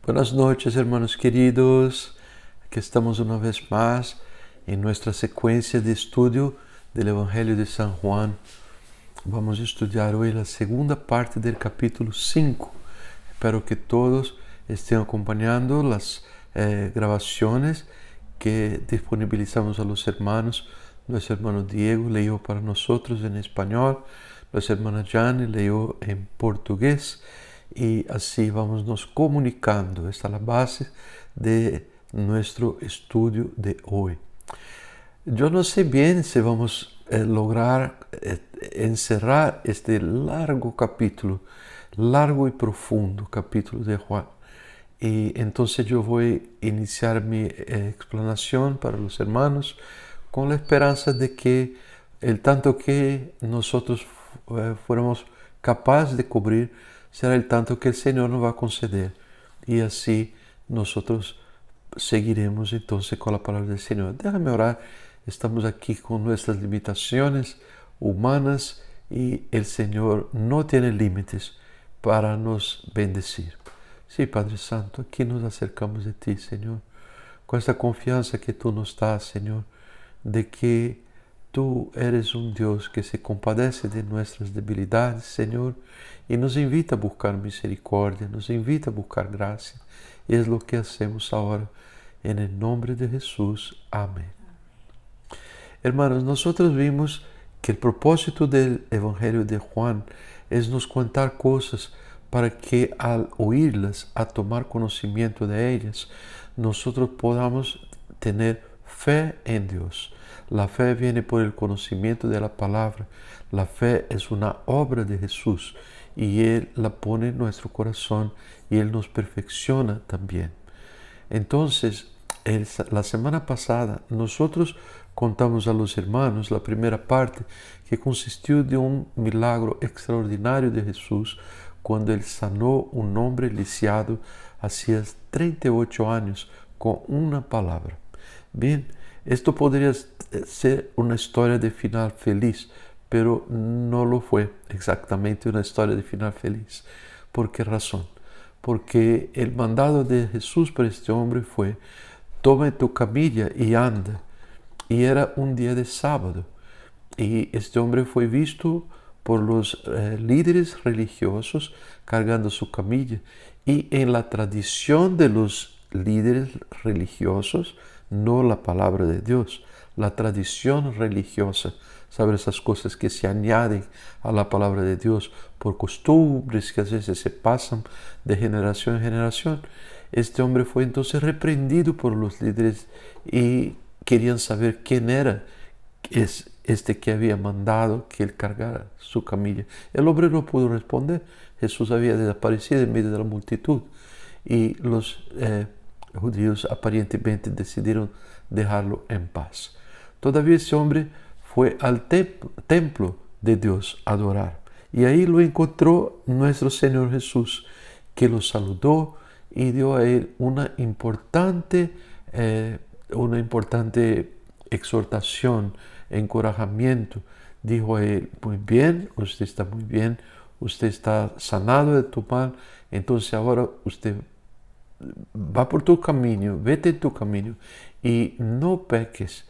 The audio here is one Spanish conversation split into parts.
Buenas noches, hermanos queridos. Aquí estamos una vez más en nuestra secuencia de estudio del Evangelio de San Juan. Vamos a estudiar hoy la segunda parte del capítulo 5. Espero que todos estén acompañando las grabaciones que disponibilizamos a los hermanos. Nuestro hermano Diego leyó para nosotros en español, nuestra hermana Jane leyó en portugués. Y así vamos nos comunicando. Esta es la base de nuestro estudio de hoy. Yo no sé bien si vamos a lograr encerrar este largo capítulo, largo y profundo capítulo de Juan. Y entonces yo voy a iniciar mi explanación para los hermanos con la esperanza de que el tanto que nosotros fuéramos capaces de cubrir será el tanto que el Señor nos va a conceder. Y así nosotros seguiremos entonces con la palabra del Señor. Déjame orar. Estamos aquí con nuestras limitaciones humanas y el Señor no tiene límites para nos bendecir. Sí, Padre Santo, aquí nos acercamos de ti, Señor, con esta confianza que tú nos das, Señor, de que tú eres un Dios que se compadece de nuestras debilidades, Señor, y nos invita a buscar misericordia, nos invita a buscar gracia. Y es lo que hacemos ahora, en el nombre de Jesús. Amén. Hermanos, nosotros vimos que el propósito del Evangelio de Juan es nos contar cosas para que al oírlas, a tomar conocimiento de ellas, nosotros podamos tener fe en Dios. La fe viene por el conocimiento de la palabra. La fe es una obra de Jesús y Él la pone en nuestro corazón y Él nos perfecciona también. Entonces, la semana pasada nosotros contamos a los hermanos la primera parte que consistió de un milagro extraordinario de Jesús cuando Él sanó un hombre lisiado hacía 38 años con una palabra. Bien, esto podría ser una historia de final feliz, pero no lo fue exactamente una historia de final feliz. ¿Por qué razón? Porque el mandado de Jesús para este hombre fue: toma tu camilla y anda. Y era un día de sábado. Y este hombre fue visto por los líderes religiosos cargando su camilla. Y en la tradición de los líderes religiosos, no la palabra de Dios, la tradición religiosa, ¿sabe? Esas cosas que se añaden a la palabra de Dios por costumbres que a veces se pasan de generación en generación. Este hombre fue entonces reprendido por los líderes y querían saber quién era este que había mandado que él cargara su camilla. El hombre no pudo responder. Jesús había desaparecido en medio de la multitud y los judíos aparentemente decidieron dejarlo en paz. Todavía ese hombre fue al templo de Dios a adorar. Y ahí lo encontró nuestro Señor Jesús, que lo saludó y dio a él una importante exhortación, encorajamiento. Dijo a él: muy bien, usted está muy bien, usted está sanado de tu mal, entonces ahora usted va por tu camino, vete en tu camino y no peques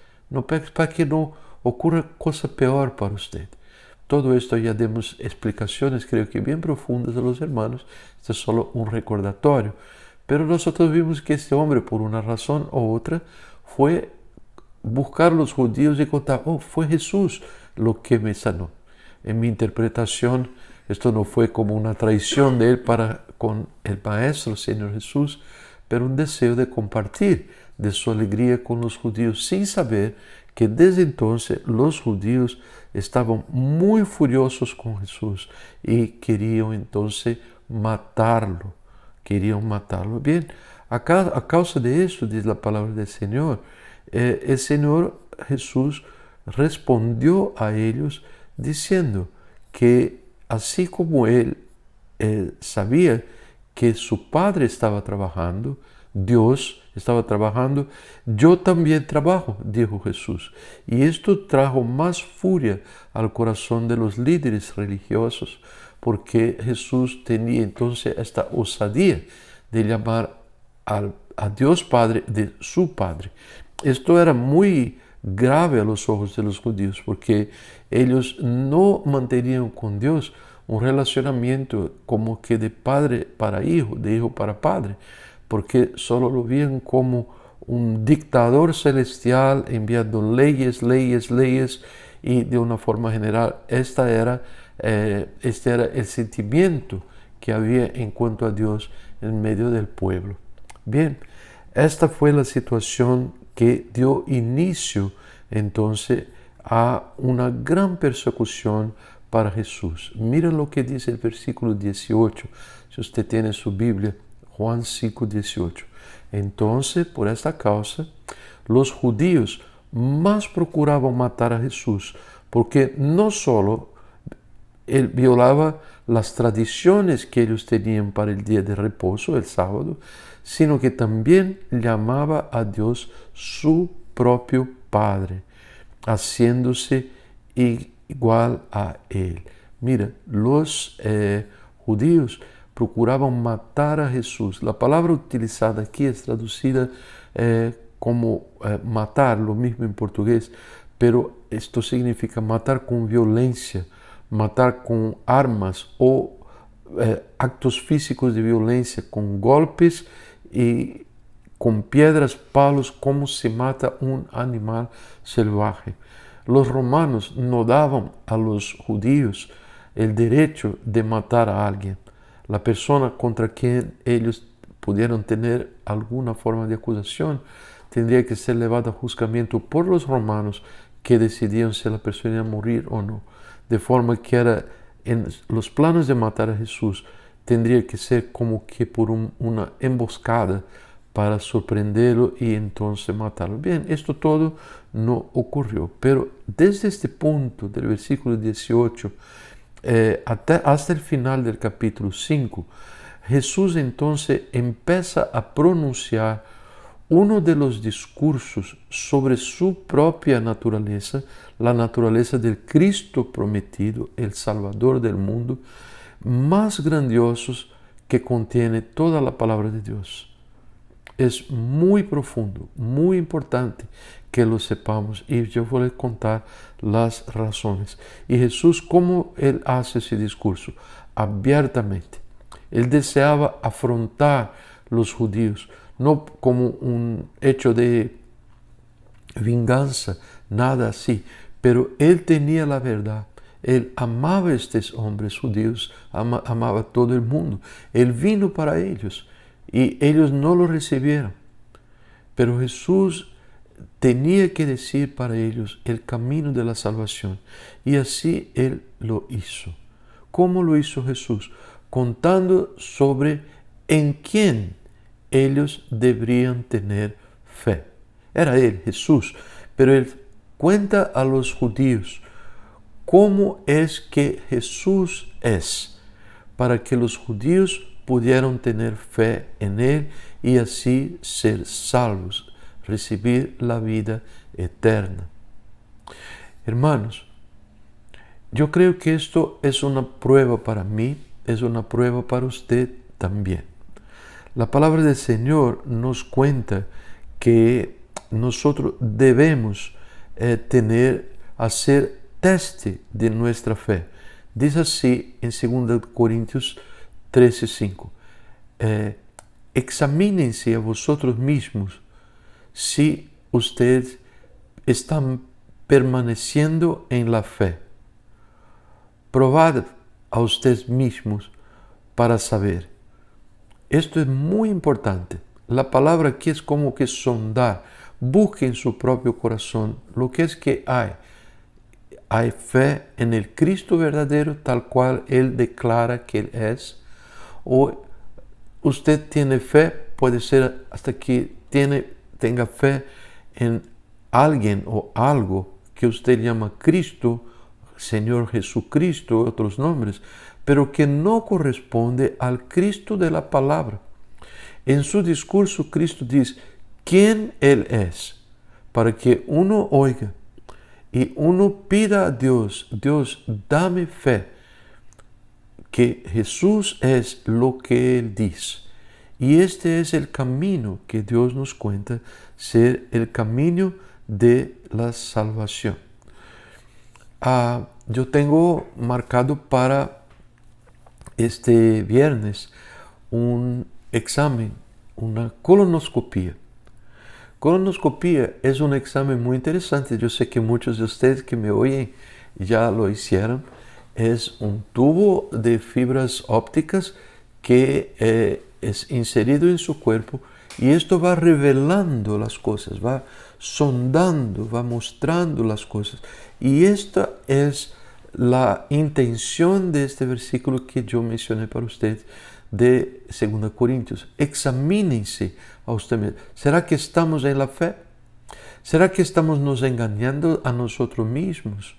para que no ocurra cosa peor para usted. Todo esto ya demos explicaciones, creo que bien profundas a los hermanos. Esto es solo un recordatorio. Pero nosotros vimos que este hombre, por una razón u otra, fue buscar a los judíos y contar: oh, fue Jesús lo que me sanó. En mi interpretación, esto no fue como una traición de él para con el Maestro, Señor Jesús, pero un deseo de compartir de su alegría con los judíos, sin saber que desde entonces los judíos estaban muy furiosos con Jesús y querían entonces matarlo. Bien, a causa de eso, dice la palabra del Señor, el Señor Jesús respondió a ellos diciendo que así como él sabía que su Padre estaba trabajando, Dios estaba trabajando, yo también trabajo, dijo Jesús. Y esto trajo más furia al corazón de los líderes religiosos, porque Jesús tenía entonces esta osadía de llamar a Dios Padre de su Padre. Esto era muy grave a los ojos de los judíos porque ellos no mantenían con Dios un relacionamiento como que de padre para hijo, de hijo para padre, porque solo lo veían como un dictador celestial enviando leyes, y de una forma general este era el sentimiento que había en cuanto a Dios en medio del pueblo. Bien, esta fue la situación que dio inicio entonces a una gran persecución para Jesús. Miren lo que dice el versículo 18, si usted tiene su Biblia, Juan 5, 18. Entonces, por esta causa, los judíos más procuraban matar a Jesús, porque no solo él violaba las tradiciones que ellos tenían para el día de reposo, el sábado, sino que también llamaba a Dios su propio Padre, haciéndose igual a Él. Mira, los judíos procuraban matar a Jesús. La palabra utilizada aquí es traducida como matar, lo mismo en portugués, pero esto significa matar con violencia, matar con armas o actos físicos de violencia, con golpes y con piedras, palos, como se mata un animal salvaje. Los romanos no daban a los judíos el derecho de matar a alguien. La persona contra quien ellos pudieran tener alguna forma de acusación tendría que ser llevada a juzgamiento por los romanos, que decidían si la persona iba a morir o no. De forma que era en los planos de matar a Jesús tendría que ser como que por una emboscada para sorprenderlo y entonces matarlo. Bien, esto todo no ocurrió, pero desde este punto del versículo 18 hasta el final del capítulo 5, Jesús entonces empieza a pronunciar uno de los discursos sobre su propia naturaleza, la naturaleza del Cristo prometido, el Salvador del mundo, más grandiosos que contiene toda la palabra de Dios. Es muy profundo, muy importante que lo sepamos, y yo voy a contar las razones. Y Jesús, ¿cómo Él hace ese discurso? Abiertamente. Él deseaba afrontar los judíos, no como un hecho de venganza, nada así, pero Él tenía la verdad. Él amaba a estos hombres judíos, amaba a todo el mundo. Él vino para ellos y ellos no lo recibieron. Pero Jesús tenía que decir para ellos el camino de la salvación. Y así Él lo hizo. ¿Cómo lo hizo Jesús? Contando sobre en quién ellos deberían tener fe. Era Él, Jesús, pero Él cuenta a los judíos cómo es que Jesús es, para que los judíos pudieran tener fe en Él y así ser salvos, recibir la vida eterna. Hermanos, yo creo que esto es una prueba para mí, es una prueba para usted también. La palabra del Señor nos cuenta que nosotros debemos hacer teste de nuestra fe. Dice así en 2 Corintios 13:5. Examínense a vosotros mismos si ustedes están permaneciendo en la fe. Probad a ustedes mismos para saber. Esto es muy importante. La palabra aquí es como que sondar. Busque en su propio corazón lo que es que hay. Hay fe en el Cristo verdadero tal cual Él declara que Él es. O usted tiene fe, puede ser hasta que tenga fe en alguien o algo que usted llama Cristo, Señor Jesucristo, otros nombres, pero que no corresponde al Cristo de la palabra. En su discurso, Cristo dice quién Él es, para que uno oiga y uno pida a Dios, Dios, dame fe, que Jesús es lo que Él dice. Y este es el camino que Dios nos cuenta ser el camino de la salvación. Yo tengo marcado para este viernes un examen, una colonoscopia. Colonoscopia es un examen muy interesante. Yo sé que muchos de ustedes que me oyen ya lo hicieron. Es un tubo de fibras ópticas que es inserido en su cuerpo y esto va revelando las cosas, va sondando, va mostrando las cosas. Y esta es la intención de este versículo que yo mencioné para ustedes de 2 Corintios. Examínense a usted mismo. ¿Será que estamos en la fe? ¿Será que estamos nos engañando a nosotros mismos?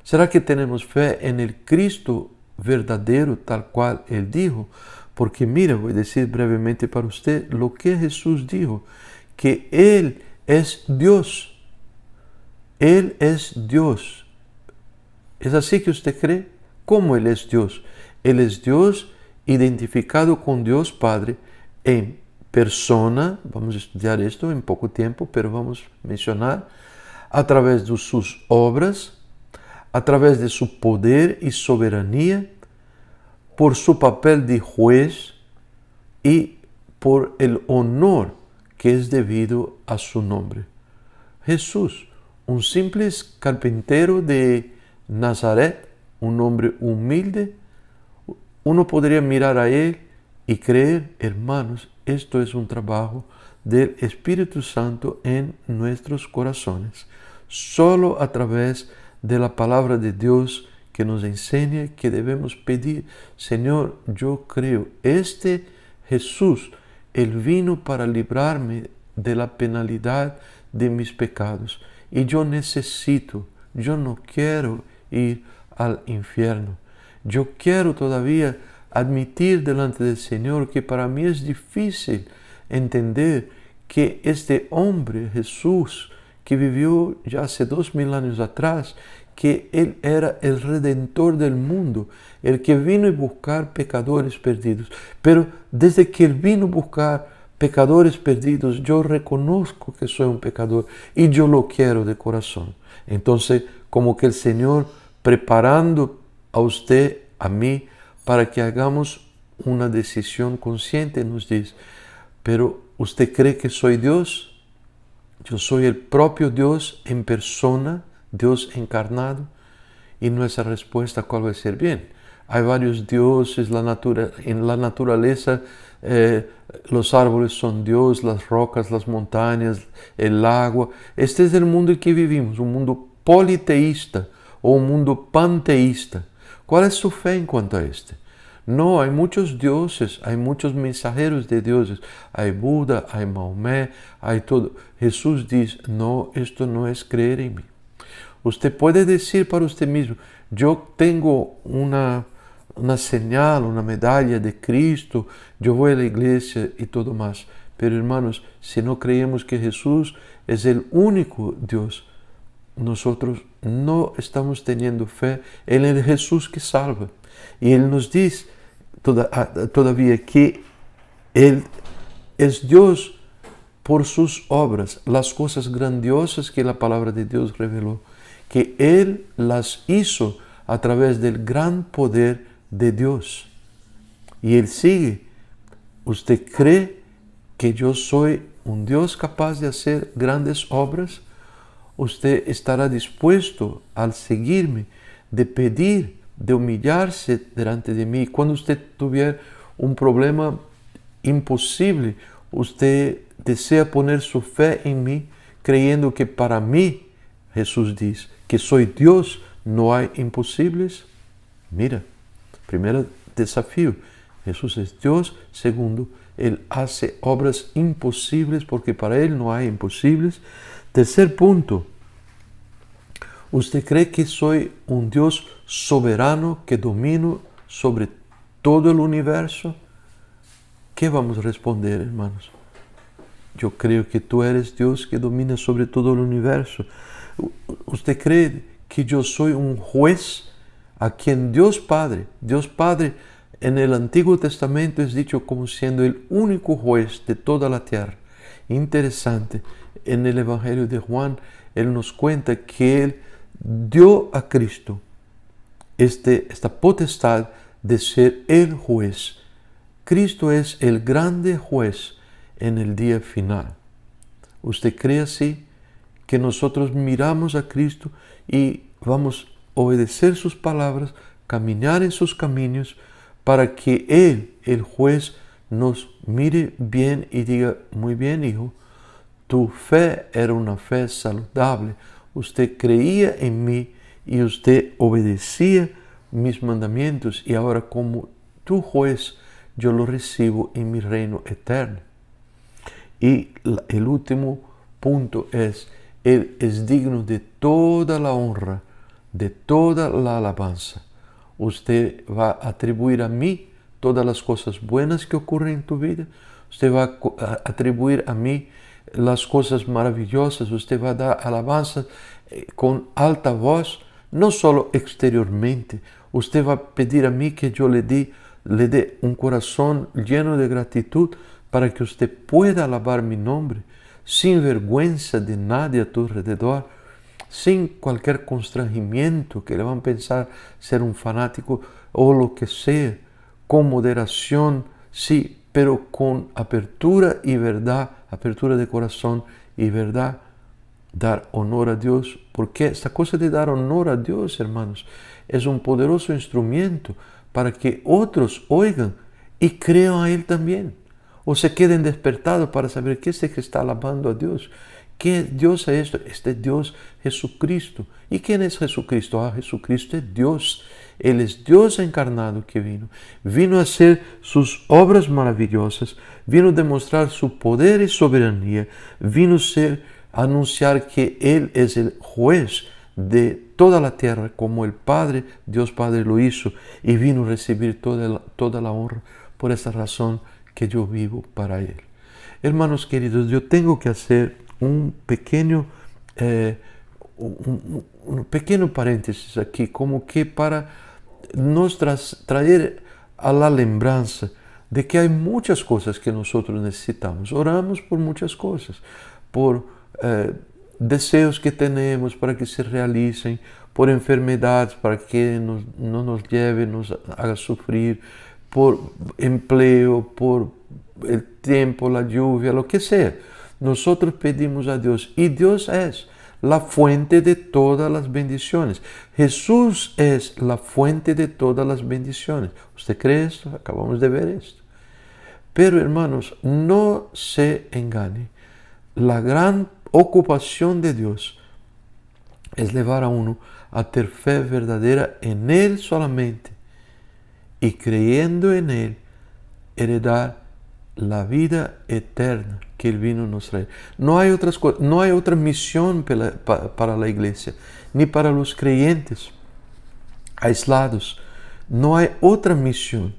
¿Será que tenemos fe en el Cristo verdadero tal cual Él dijo? Porque mira, voy a decir brevemente para usted lo que Jesús dijo, que Él es Dios. Él es Dios. ¿Es así que usted cree? ¿Cómo Él es Dios? Él es Dios identificado con Dios Padre en persona. Vamos a estudiar esto en poco tiempo, pero vamos a mencionar a través de sus obras, a través de su poder y soberanía, por su papel de juez y por el honor que es debido a su nombre. Jesús, un simple carpintero de Nazaret, un hombre humilde, uno podría mirar a él y creer, hermanos, esto es un trabajo del Espíritu Santo en nuestros corazones. Solo a través de la palabra de Dios que nos enseña que debemos pedir, Señor, yo creo, este Jesús, Él vino para librarme de la penalidad de mis pecados. Y yo necesito, yo no quiero ir al infierno. Yo quiero todavía admitir delante del Señor que para mí es difícil entender que este hombre, Jesús, que vivió ya hace 2000 años atrás, que Él era el Redentor del mundo, el que vino a buscar pecadores perdidos. Pero desde que Él vino a buscar pecadores perdidos, yo reconozco que soy un pecador y yo lo quiero de corazón. Entonces, como que el Señor preparando a usted, a mí, para que hagamos una decisión consciente, nos dice, pero ¿usted cree que soy Dios? Yo soy el propio Dios en persona, Dios encarnado. Y nuestra respuesta, ¿cuál va a ser? Bien, hay varios dioses, en la naturaleza los árboles son Dios, las rocas, las montañas, el agua. Este es el mundo en que vivimos, un mundo politeísta o un mundo panteísta. ¿Cuál es su fe en cuanto a este? No, hay muchos dioses, hay muchos mensajeros de dioses. Hay Buda, hay Mahomet, hay todo. Jesús dice, no, esto no es creer en mí. Usted puede decir para usted mismo, yo tengo una señal, una medalla de Cristo, yo voy a la iglesia y todo más. Pero hermanos, si no creemos que Jesús es el único Dios, nosotros no estamos teniendo fe en el Jesús que salva. Y Él nos dice todavía que Él es Dios por sus obras, las cosas grandiosas que la palabra de Dios reveló, que Él las hizo a través del gran poder de Dios. Y Él sigue, ¿usted cree que yo soy un Dios capaz de hacer grandes obras? Usted estará dispuesto al seguirme, de pedir, de humillarse delante de mí. Cuando usted tuviera un problema imposible, usted desea poner su fe en mí, creyendo que para mí, Jesús dice, que soy Dios, no hay imposibles. Mira, primero desafío, Jesús es Dios. Segundo, Él hace obras imposibles porque para Él no hay imposibles. Tercer punto, ¿usted cree que soy un Dios soberano que domino sobre todo el universo? ¿Qué vamos a responder, hermanos? Yo creo que tú eres Dios que domina sobre todo el universo. ¿Usted cree que yo soy un juez a quien Dios Padre En el Antiguo Testamento es dicho como siendo el único juez de toda la tierra. Interesante, en el Evangelio de Juan, Él nos cuenta que Él dio a Cristo esta potestad de ser el juez. Cristo es el grande juez en el día final. ¿Usted cree así? Que nosotros miramos a Cristo y vamos a obedecer sus palabras, caminar en sus caminos, para que Él, el juez, nos mire bien y diga: muy bien, hijo, tu fe era una fe saludable. Usted creía en mí y usted obedecía mis mandamientos, y ahora como tu juez yo lo recibo en mi reino eterno. Y el último punto es: Él es digno de toda la honra, de toda la alabanza. Usted va a atribuir a mí todas las cosas buenas que ocurren en tu vida. Usted va a atribuir a mí las cosas maravillosas. Usted va a dar alabanza con alta voz, no solo exteriormente. Usted va a pedir a mí que yo le dé un corazón lleno de gratitud para que usted pueda alabar mi nombre, sin vergüenza de nadie a tu alrededor, sin cualquier constrangimiento que le van a pensar ser un fanático o lo que sea, con moderación, sí, pero con apertura y verdad, apertura de corazón y verdad, dar honor a Dios, porque esta cosa de dar honor a Dios, hermanos, es un poderoso instrumento para que otros oigan y crean a Él también, o se queden despertados para saber que este que está alabando a Dios, ¿qué Dios es esto? Este Dios Jesucristo. ¿Y quién es Jesucristo? Ah, Jesucristo es Dios. Él es Dios encarnado que vino a hacer sus obras maravillosas, vino a demostrar su poder y soberanía, vino a anunciar que Él es el juez de toda la tierra, como el Padre, Dios Padre lo hizo, y vino a recibir toda la honra. Por esa razón que yo vivo para Él. Hermanos queridos, yo tengo que hacer un pequeño paréntesis aquí, como que para nos traer a la lembranza de que hay muchas cosas que nosotros necesitamos. Oramos por muchas cosas, por deseos que tenemos para que se realicen, por enfermedades para que no nos lleve, nos haga sufrir, por empleo, por el tiempo, la lluvia, lo que sea. Nosotros pedimos a Dios, y Dios es la fuente de todas las bendiciones. Jesús es la fuente de todas las bendiciones. ¿Usted cree esto? Acabamos de ver esto. Pero hermanos, no se engañe. La gran ocupación de Dios es llevar a uno a tener fe verdadera en Él solamente, y creyendo en Él, heredar la vida eterna que Él vino a nos traer. No hay otra misión para la iglesia, ni para los creyentes aislados. No hay otra misión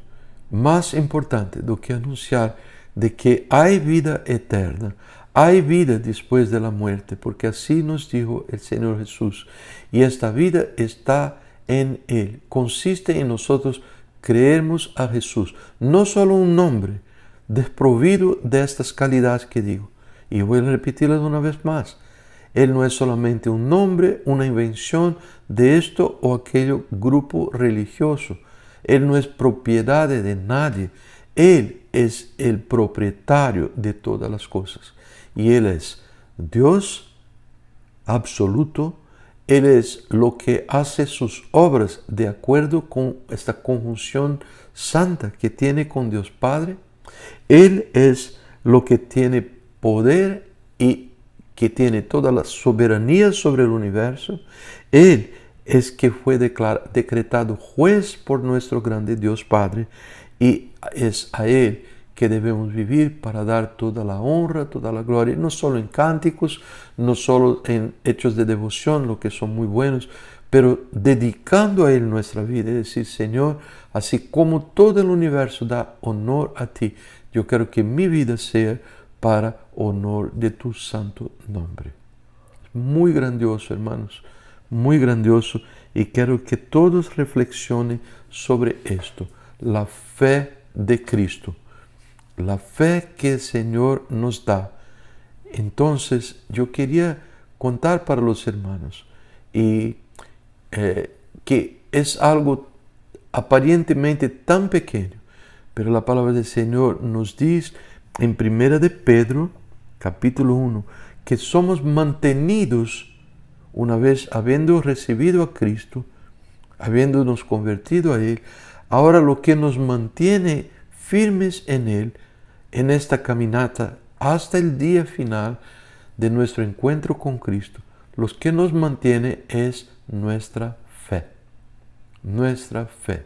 más importante do que anunciar de que hay vida eterna, hay vida después de la muerte, porque así nos dijo el Señor Jesús. Y esta vida está en Él. Consiste en nosotros creermos a Jesús, no solo un nombre desprovido de estas calidades que digo. Y voy a repetirlas una vez más. Él no es solamente un nombre, una invención de esto o aquello grupo religioso. Él no es propiedad de nadie. Él es el propietario de todas las cosas. Y Él es Dios absoluto. Él es lo que hace sus obras de acuerdo con esta conjunción santa que tiene con Dios Padre. Él es lo que tiene poder y que tiene toda la soberanía sobre el universo. Él es que fue decretado juez por nuestro grande Dios Padre, y es a Él que debemos vivir para dar toda la honra, toda la gloria, no solo en cánticos, no solo en hechos de devoción, lo que son muy buenos, pero dedicando a Él nuestra vida, es decir, Señor, así como todo el universo da honor a ti, yo quiero que mi vida sea para honor de tu santo nombre. Muy grandioso, hermanos, muy grandioso, y quiero que todos reflexionen sobre esto. la fe de Cristo, la fe que el Señor nos da. Entonces yo quería contar para los hermanos que es algo aparentemente tan pequeño, pero la palabra del Señor nos dice en 1 de Pedro, capítulo 1, que somos mantenidos una vez habiendo recibido a Cristo, habiéndonos convertido a Él. Ahora lo que nos mantiene firmes en Él, en esta caminata hasta el día final de nuestro encuentro con Cristo, lo que nos mantiene es nuestra fe. Nuestra fe.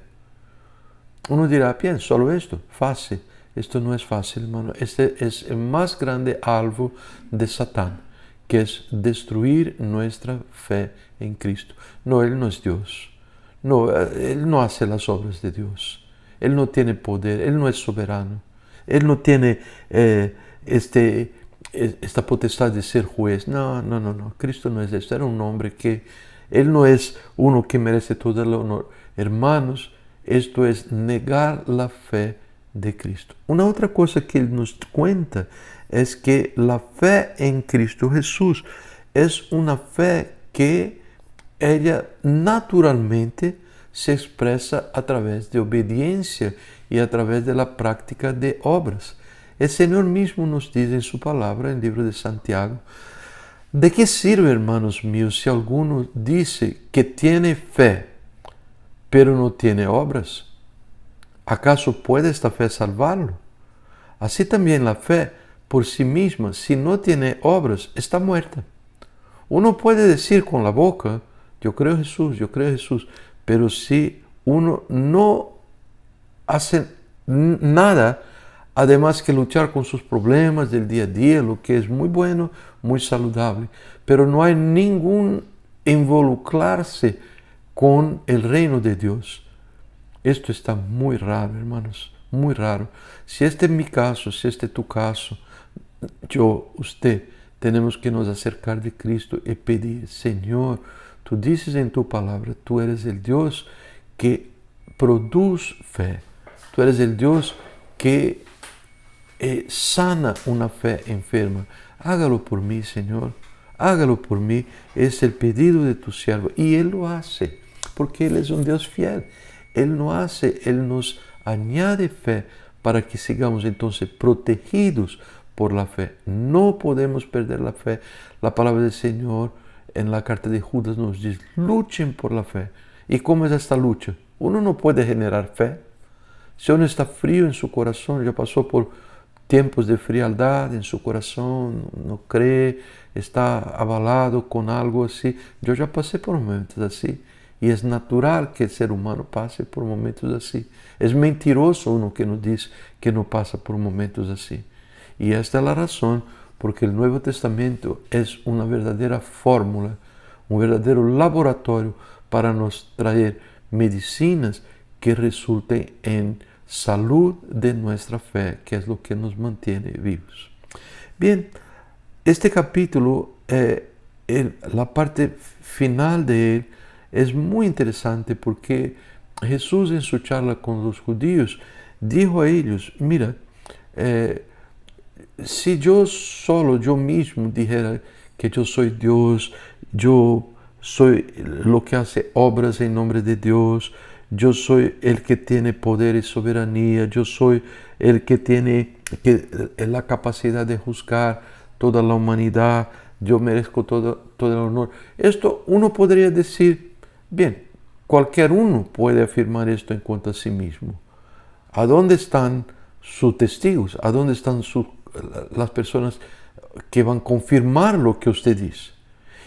Uno dirá, bien, solo esto, fácil. Esto no es fácil, hermano. Este es el más grande alvo de Satán, que es destruir nuestra fe en Cristo. No, Él no es Dios. No, Él no hace las obras de Dios. Él no tiene poder, Él no es soberano. Él no tiene esta potestad de ser juez. No. Cristo no es esto. Era un hombre que, Él no es uno que merece todo el honor. Hermanos, esto es negar la fe de Cristo. Una otra cosa que Él nos cuenta es que la fe en Cristo Jesús es una fe que ella naturalmente se expresa a través de obediencia y a través de la práctica de obras. El Señor mismo nos dice en su palabra, en el libro de Santiago, ¿de qué sirve, hermanos míos, si alguno dice que tiene fe, pero no tiene obras? ¿Acaso puede esta fe salvarlo? Así también la fe por sí misma, si no tiene obras, está muerta. Uno puede decir con la boca, yo creo en Jesús, pero si uno no hace nada, además que luchar con sus problemas del día a día, lo que es muy bueno, muy saludable, pero no hay ningún involucrarse con el reino de Dios. Esto está muy raro, hermanos, muy raro. Si este es mi caso, si este es tu caso, usted, tenemos que nos acercar de Cristo y pedir, Señor, tú dices en tu palabra, tú eres el Dios que produce fe. Tú eres el Dios que sana una fe enferma. Hágalo por mí, Señor. Hágalo por mí. Es el pedido de tu siervo. Y Él lo hace, porque Él es un Dios fiel. Él no hace, Él nos añade fe para que sigamos entonces protegidos por la fe. No podemos perder la fe. La palabra del Señor en la carta de Judas nos dice, luchen por la fe. ¿Y cómo es esta lucha? Uno no puede generar fe. Si uno está frío en su corazón, ya pasó por tiempos de frialdad en su corazón, no cree, está avalado con algo así. Yo ya pasé por momentos así. Y es natural que el ser humano pase por momentos así. Es mentiroso uno que nos dice que no pasa por momentos así. Y esta es la razón porque el Nuevo Testamento es una verdadera fórmula, un verdadero laboratorio para nos traer medicinas que resulten en salud de nuestra fe, que es lo que nos mantiene vivos. Bien, este capítulo, la parte final de él, es muy interesante porque Jesús en su charla con los judíos dijo a ellos, mira, si yo mismo dijera que yo soy Dios, yo soy lo que hace obras en nombre de Dios, yo soy el que tiene poder y soberanía, yo soy el que tiene la capacidad de juzgar toda la humanidad, yo merezco todo el honor. Esto uno podría decir, bien, cualquier uno puede afirmar esto en cuanto a sí mismo. ¿A dónde están sus testigos? ¿A dónde están las personas que van a confirmar lo que usted dice?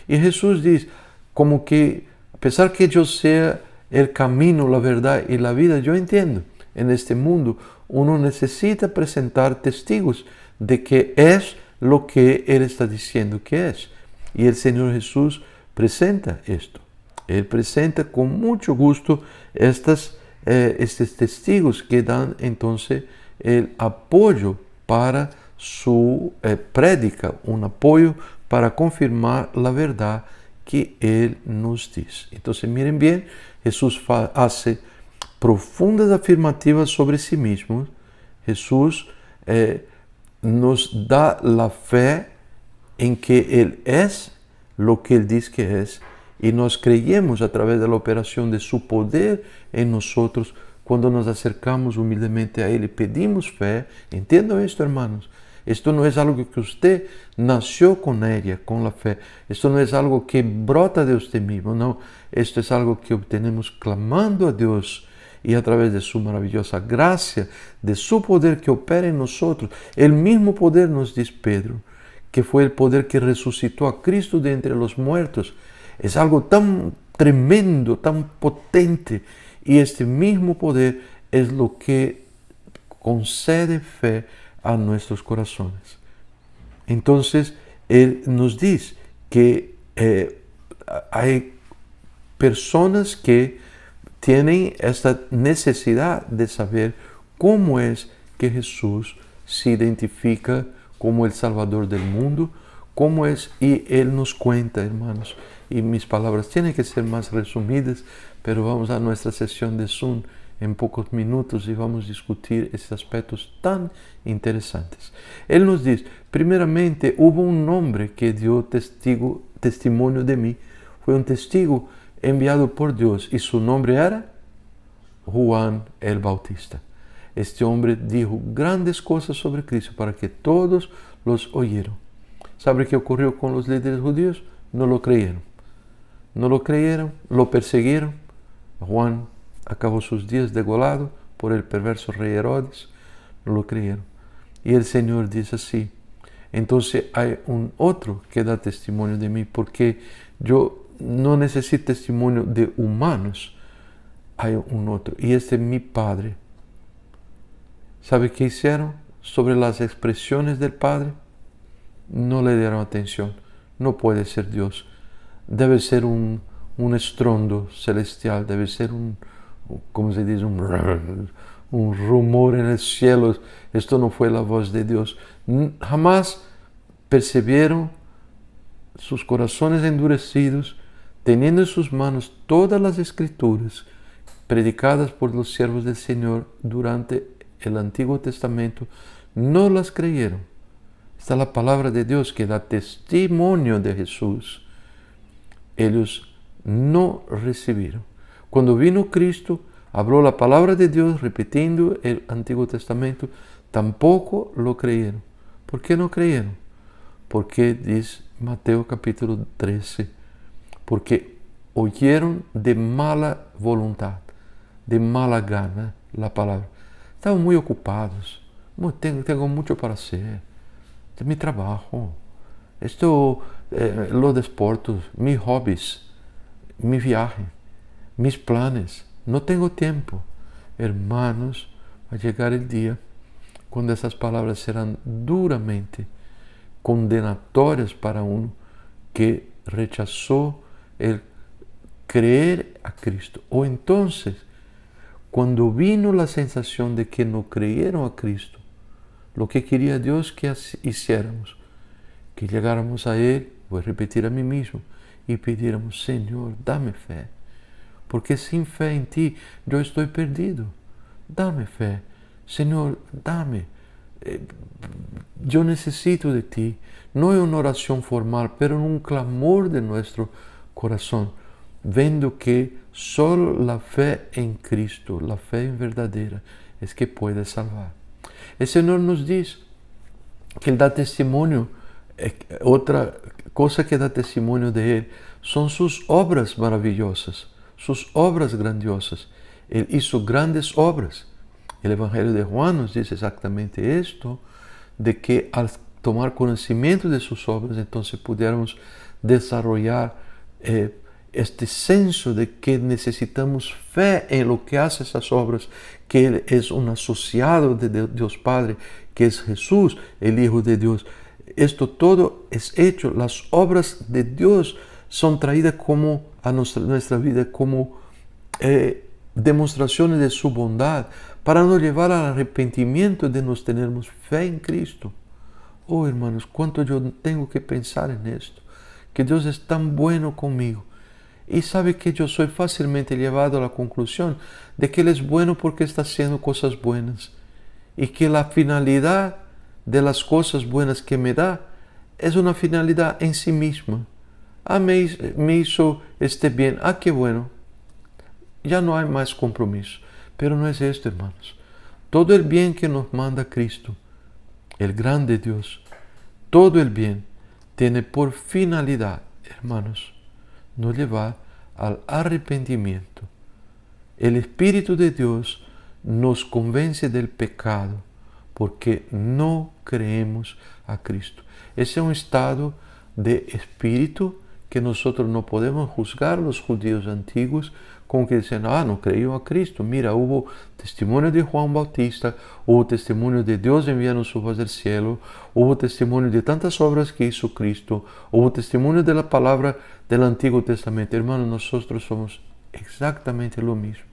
Y Jesús dice, como que a pesar que yo sea el camino, la verdad y la vida, yo entiendo, en este mundo uno necesita presentar testigos de que es lo que Él está diciendo que es. Y el Señor Jesús presenta esto. Él presenta con mucho gusto estos testigos que dan entonces el apoyo para su prédica, un apoyo para confirmar la verdad que Él nos dice. Entonces miren bien, Jesús hace profundas afirmativas sobre sí mismo, Jesús nos da la fe en que Él es lo que Él dice que es, y nos creemos a través de la operación de su poder en nosotros cuando nos acercamos humildemente a Él y pedimos fe. Entiendan esto, hermanos. Esto no es algo que usted nació con ella, con la fe. Esto no es algo que brota de usted mismo, no. Esto es algo que obtenemos clamando a Dios y a través de su maravillosa gracia, de su poder que opera en nosotros. El mismo poder, nos dice Pedro, que fue el poder que resucitó a Cristo de entre los muertos. Es algo tan tremendo, tan potente. Y este mismo poder es lo que concede fe a nuestros corazones. Entonces, Él nos dice que hay personas que tienen esta necesidad de saber cómo es que Jesús se identifica como el Salvador del mundo, cómo es, y Él nos cuenta, hermanos, y mis palabras tienen que ser más resumidas, pero vamos a nuestra sesión de Zoom en pocos minutos y vamos a discutir estos aspectos tan interesantes. Él nos dice, primeramente, hubo un hombre que dio testimonio de mí, fue un testigo enviado por Dios, y su nombre era Juan el Bautista. Este hombre dijo grandes cosas sobre Cristo para que todos los oyeron. ¿Sabe qué ocurrió con los líderes judíos? No lo creyeron. No lo creyeron, lo persiguieron. Juan acabó sus días degolado por el perverso rey Herodes. No lo creyeron. Y el Señor dice así. Entonces hay un otro que da testimonio de mí, porque yo no necesito testimonio de humanos. Hay un otro, y este es mi Padre. ¿Sabe qué hicieron sobre las expresiones del Padre? No le dieron atención. No puede ser Dios. Debe ser un estrondo celestial, debe ser ¿cómo se dice? Un rumor en el cielo. Esto no fue la voz de Dios. Jamás percibieron, sus corazones endurecidos, teniendo en sus manos todas las escrituras predicadas por los siervos del Señor durante el Antiguo Testamento, no las creyeron. Esta es la palabra de Dios que da testimonio de Jesús. Ellos no recibieron. Cuando vino Cristo, habló la palabra de Dios repitiendo el Antiguo Testamento, tampoco lo creyeron. ¿Por qué no creyeron? Porque dice Mateo capítulo 13, porque oyeron de mala voluntad, de mala gana la palabra. Estaban muy ocupados. Tengo mucho para hacer. Es mi trabajo. Los deportes, mis hobbies, mi viaje, mis planes. No tengo tiempo. Hermanos, va a llegar el día cuando esas palabras serán duramente condenatorias para uno que rechazó el creer a Cristo. O entonces, cuando vino la sensación de que no creyeron a Cristo, lo que quería Dios que hiciéramos, que llegáramos a Él, voy a repetir a mí mismo, y pidiéramos, Señor, dame fe, porque sin fe en ti yo estoy perdido. Dame fe, Señor, dame. Yo necesito de ti, no en una oración formal, pero en un clamor de nuestro corazón, viendo que solo la fe en Cristo, la fe verdadera, es que puede salvar. El Señor nos dice que Él da testimonio, otra cosa que da testimonio de Él son sus obras maravillosas, sus obras grandiosas. Él hizo grandes obras. El Evangelio de Juan nos dice exactamente esto, de que al tomar conocimiento de sus obras, entonces pudiéramos desarrollar este senso de que necesitamos fe en lo que hace esas obras, que Él es un asociado de Dios Padre, que es Jesús, el Hijo de Dios. Esto todo es hecho, las obras de Dios son traídas como a nuestra vida como demostraciones de su bondad, para nos llevar al arrepentimiento de nos tenermos fe en Cristo. Oh, hermanos, cuánto yo tengo que pensar en esto, que Dios es tan bueno conmigo. Y sabe que yo soy fácilmente llevado a la conclusión de que Él es bueno porque está haciendo cosas buenas. Y que la finalidad de las cosas buenas que me da es una finalidad en sí misma. Ah, me hizo este bien. Ah, qué bueno. Ya no hay más compromiso. Pero no es esto, hermanos. Todo el bien que nos manda Cristo, el grande Dios, todo el bien tiene por finalidad, hermanos, nos llevar al arrepentimiento. El Espíritu de Dios nos convence del pecado porque no creemos a Cristo. Ese es un estado de espíritu que nosotros no podemos juzgar los judíos antiguos con que dicen, no creyó a Cristo. Mira, hubo testimonio de Juan Bautista, hubo testimonio de Dios enviando su voz del cielo, hubo testimonio de tantas obras que hizo Cristo, hubo testimonio de la palabra del Antiguo Testamento. Hermanos, nosotros somos exactamente lo mismo.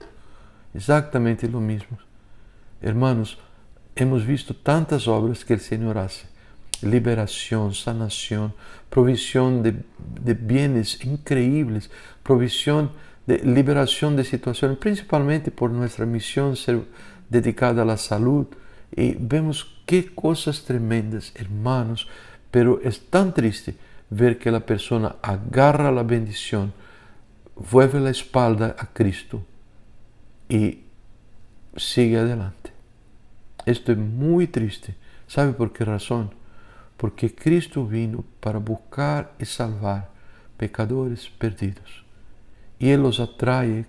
Exactamente lo mismo. Hermanos, hemos visto tantas obras que el Señor hace. Liberación, sanación, provisión de bienes increíbles, provisión de liberación de situaciones, principalmente por nuestra misión ser dedicada a la salud. Y vemos qué cosas tremendas, hermanos, pero es tan triste ver que la persona agarra la bendición, vuelve la espalda a Cristo y sigue adelante. Esto es muy triste. ¿Sabe por qué razón? Porque Cristo vino para buscar y salvar pecadores perdidos. Y Él los atrae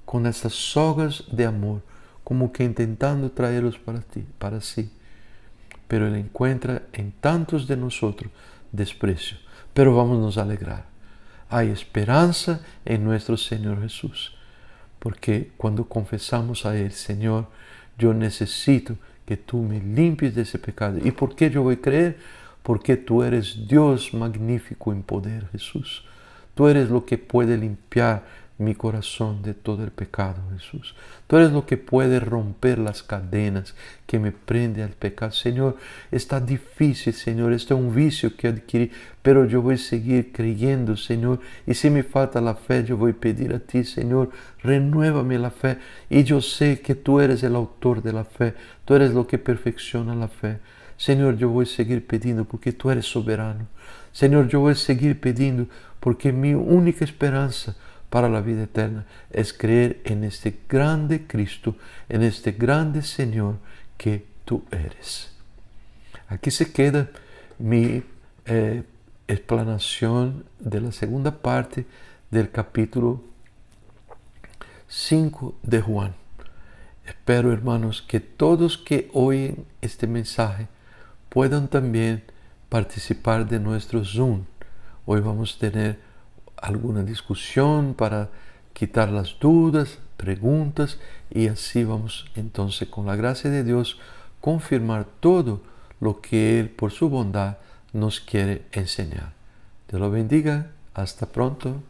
con estas sogas de amor, como que intentando traerlos para sí. Pero Él encuentra en tantos de nosotros desprecio. Pero vamos a nos alegrar. Hay esperanza en nuestro Señor Jesús. Porque cuando confesamos a Él, Señor, yo necesito que tú me limpies de ese pecado. ¿Y por qué yo voy a creer? Porque tú eres Dios magnífico en poder, Jesús. Tú eres lo que puede limpiar mi corazón de todo el pecado, Jesús. Tú eres lo que puede romper las cadenas que me prenden al pecado. Señor, está difícil, Señor, este es un vicio que adquirí, pero yo voy a seguir creyendo, Señor. Y si me falta la fe, yo voy a pedir a ti, Señor, renuévame la fe. Y yo sé que tú eres el autor de la fe, tú eres lo que perfecciona la fe. Señor, yo voy a seguir pidiendo porque tú eres soberano. Señor, yo voy a seguir pidiendo porque mi única esperanza para la vida eterna es creer en este grande Cristo, en este grande Señor que tú eres. Aquí se queda mi explanación de la segunda parte del capítulo 5 de Juan. Espero, hermanos, que todos que oyen este mensaje puedan también participar de nuestro Zoom. Hoy vamos a tener alguna discusión para quitar las dudas, preguntas, y así vamos entonces con la gracia de Dios confirmar todo lo que Él por su bondad nos quiere enseñar. Dios lo bendiga. Hasta pronto.